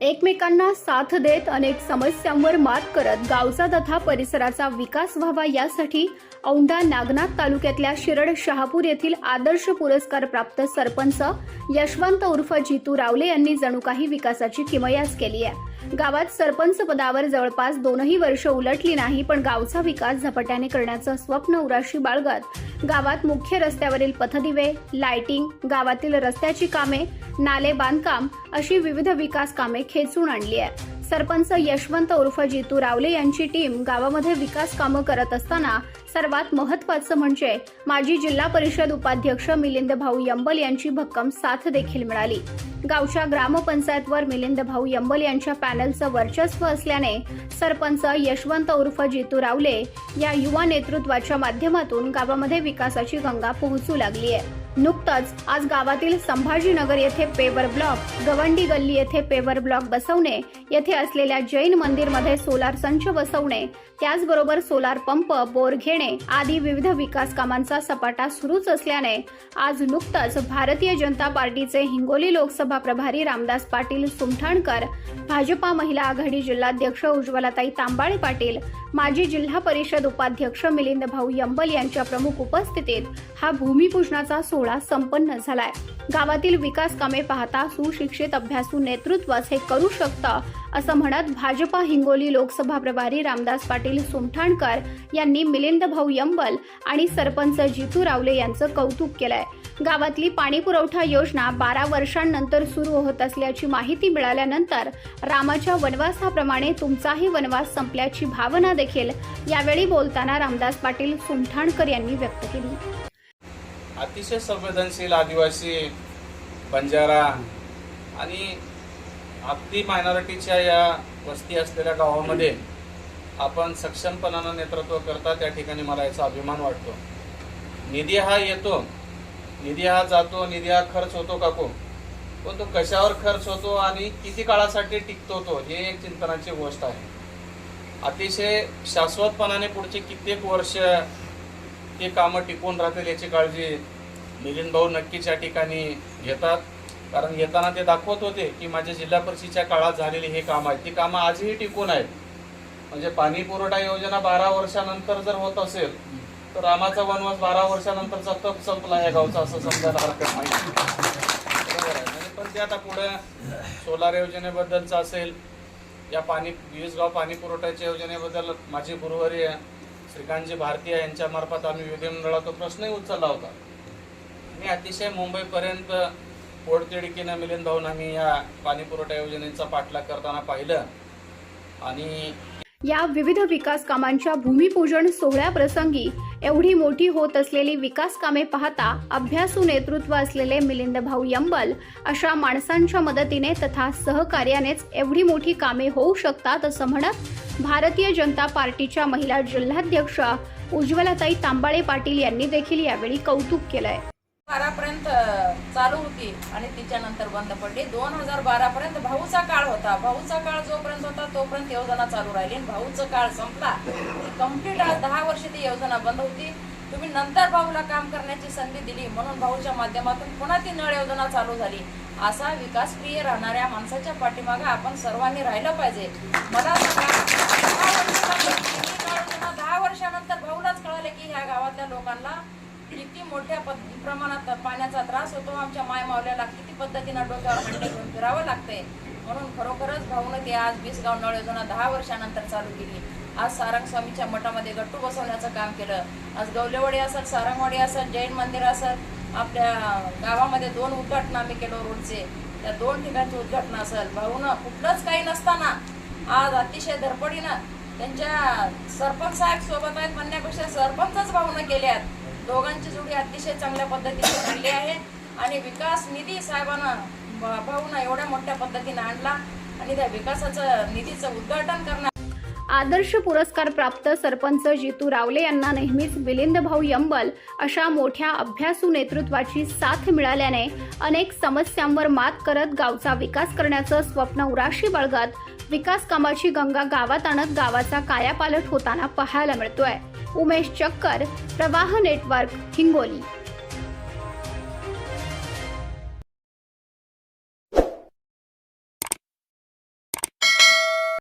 एकमेकांना साथ देत अनेक समस्यांवर मात करत गावचा तथा परिसराचा विकास व्हावा यासाठी औंढा नागनाथ तालुक्यातल्या शिरड शहापूर येथील आदर्श पुरस्कार प्राप्त सरपंच यशवंत उर्फ जितू रावले यांनी जणू काही विकासाची किमयाच केली आहे। गावात सरपंच पदावर जवळपास 2 वर्ष उलटली नाही, पण गावचा विकास झपाट्याने करण्याचं स्वप्न उराशी बाळगत गावात मुख्य रस्त्यावरील पथदिवे, लाइटिंग, गावातील रस्त्याची कामे, नाले बांधकाम अशी विविध विकास कामे खेचून आणली आहे। सरपंच यशवंत उर्फ जितू रावले यांची टीम गावामध्ये विकास कामं करत असताना सर्वात महत्त्वाचं म्हणजे माजी जिल्हा परिषद उपाध्यक्ष मिलिंद भाऊ यंबल यांची भक्कम साथ देखील मिळाली। गावच्या ग्रामपंचायतवर मिलिंद भाऊ यंबल यांच्या पॅनलचं वर्चस्व असल्याने सरपंच यशवंत उर्फ जितू रावले या युवा नेतृत्वाच्या माध्यमातून गावामध्ये विकासाची गंगा पोहोचू लागली आहे। नुकतंच आज गावातील संभाजीनगर येथे पेवर ब्लॉक, गवंडी गल्ली येथे पेवर ब्लॉक बसवणे, येथे असलेल्या जैन मंदिरमध्ये सोलार संच बसवणे, त्याचबरोबर सोलार पंप, बोर घेणे आदी विविध विकास कामांचा सपाटा सुरूच असल्याने आज नुकतंच भारतीय जनता पार्टीचे हिंगोली लोकसभा प्रभारी रामदास पाटील सुमठाणकर, भाजपा महिला आघाडी जिल्हाध्यक्ष उज्ज्वलाताई तांबाळे पाटील, माजी जिल्हा परिषद उपाध्यक्ष मिलिंद भाऊ यंबल यांच्या प्रमुख उपस्थितीत हा भूमिपूजनाचा सोहळा संपन्न झालाय। गावातील विकास कामे पाहता सुशिक्षित अभ्यासू नेतृत्वच हे करू शकतं असं म्हणत भाजपा हिंगोली लोकसभा प्रभारी रामदास पाटील सुमठाणकर यांनी मिलिंद भाऊ यंबल आणि सरपंच जितू रावले यांचं कौतुक केलंय। गावातली पाणी पुरवठा योजना 12 वर्षांनंतर सुरू होत असल्याची माहिती मिळाल्यानंतर रामाच्या वनवासाप्रमाणे तुमचाही वनवास संपल्याची भावना देखील यावेळी बोलताना रामदास पाटील सुमठाणकर यांनी व्यक्त केली। अतिशय संवेदनशील आदिवासी, बंजारा आणि अगदी मायनॉरिटीच्या या वस्ती असलेल्या गावामध्ये आपण सक्षमपणानं नेतृत्व करता, त्या ठिकाणी मला याचा अभिमान वाटतो। निधी हा येतो, निधी हा जातो, निधी हा खर्च होतो काको, पण तो कशावर खर्च होतो आणि किती काळासाठी टिकतो तो, हे एक चिंतनाची गोष्ट आहे। अतिशय शाश्वतपणाने पुढचे कित्येक वर्ष ते कामं टिकून राहतील याची काळजी मिलिंद भाऊ नक्कीच या ठिकाणी घेतात, कारण येताना ते दाखवत होते की माझ्या जिल्हा परिषदेच्या काळात झालेली हे काम आहेत, ती कामं आजही टिकून आहेत। म्हणजे पाणी पुरवठा योजना 12 वर्षानंतर जर होत असेल तर रामाचा वनवास 12 वर्षानंतरचा तप संपला या गावचा, असं समजायला हरकत नाही, बरोबर आहे। म्हणजे पण ते आता पुढे सोलार योजनेबद्दलचं असेल, या वीसगाव पाणी पुरवठ्याच्या योजनेबद्दल माझे गुरुवारी श्रीकांतजी भारतीय यांच्या मार्फत आम्ही विधिमंडळात तो प्रश्नही उचलला होता। मी अतिशय मुंबईपर्यंत पोटतिडकीनं मिलिंद भाऊन आम्ही या पाणी पुरवठा योजनेचा पाठलाग करताना पाहिलं। आणि या विविध विकास कामांच्या भूमिपूजन सोहळ्याप्रसंगी एवढी मोठी होत असलेली विकास कामे पाहता अभ्यासू नेतृत्व असलेले मिलिंद भाऊ यंबल अशा माणसांच्या मदतीने तथा सहकार्यानेच एवढी मोठी कामे होऊ शकतात असं म्हणत भारतीय जनता पार्टीच्या महिला जिल्हाध्यक्ष उज्ज्वलाताई तांबाळे पाटील यांनी देखील यावेळी कौतुक केलंय। 12 पर्यंत चालू होती आणि तिच्यानंतर बंद पडली। 2012 पर्यंत भाऊचा काळ होता, भाऊचा काळ जोपर्यंत होता तोपर्यंत योजना चालू राहिली, भाऊचा काळ संपला कंप्लीट आज 10 वर्ष ती योजना बंद होती। तुम्ही नंतर भाऊला काम करण्याची संधी दिली म्हणून भाऊच्या माध्यमातून पुन्हा ती नळ योजना चालू झाली। असा विकासप्रिय राहणाऱ्या माणसाच्या पाठीमागे आपण सर्वांनी राहिलं पाहिजे। मला 10 वर्षानंतर भाऊलाच कळाले की ह्या गावातल्या लोकांना किती मोठ्या प्रमाणात पाण्याचा त्रास होतो, आमच्या मायमावल्याला किती पद्धतीनं डोक्यावर हंडे घेऊन फिरावं लागतंय। म्हणून खरोखरच भाऊनं ते आज 20 गाव नळ योजना 10 वर्षानंतर चालू केली। आज सारंगस्वामीच्या मठामध्ये गट्टू बसवण्याचं काम केलं। आज गवलेवाडी असेल, सारंगवाडी असेल, जैन मंदिर असेल, आपल्या गावामध्ये 2 उद्घाटन आम्ही केलो रोडचे, त्या 2 ठिकाणचे उद्घाटन असेल। भाऊनं कुठलंच काही नसताना आज अतिशय धडपडीनं त्यांच्या सरपंच साहेब सोबत आहेत म्हणण्यापेक्षा सरपंचच भाऊनं केले आहेत। दोघांची जोडी अतिशय चांगल्या पद्धतीने झाली आहे आणि विकास निधी साहेबांना भाऊनं एवढ्या मोठ्या पद्धतीने आणला आणि त्या विकासाचं निधीचं उद्घाटन करणार। आदर्श पुरस्कार प्राप्त सरपंच जितू रावले यांना नेहमीच मिलिंद भाऊ यंबल अशा मोठ्या अभ्यासू नेतृत्वाची साथ मिळाल्याने अनेक समस्यांवर मात करत गावचा विकास करण्याचं स्वप्न उराशी बाळगत विकास कामाची गंगा गावात आणत गावाचा कायापालट होताना पाहायला मिळतोय। उमेश चक्कर, प्रवाह नेटवर्क, हिंगोली।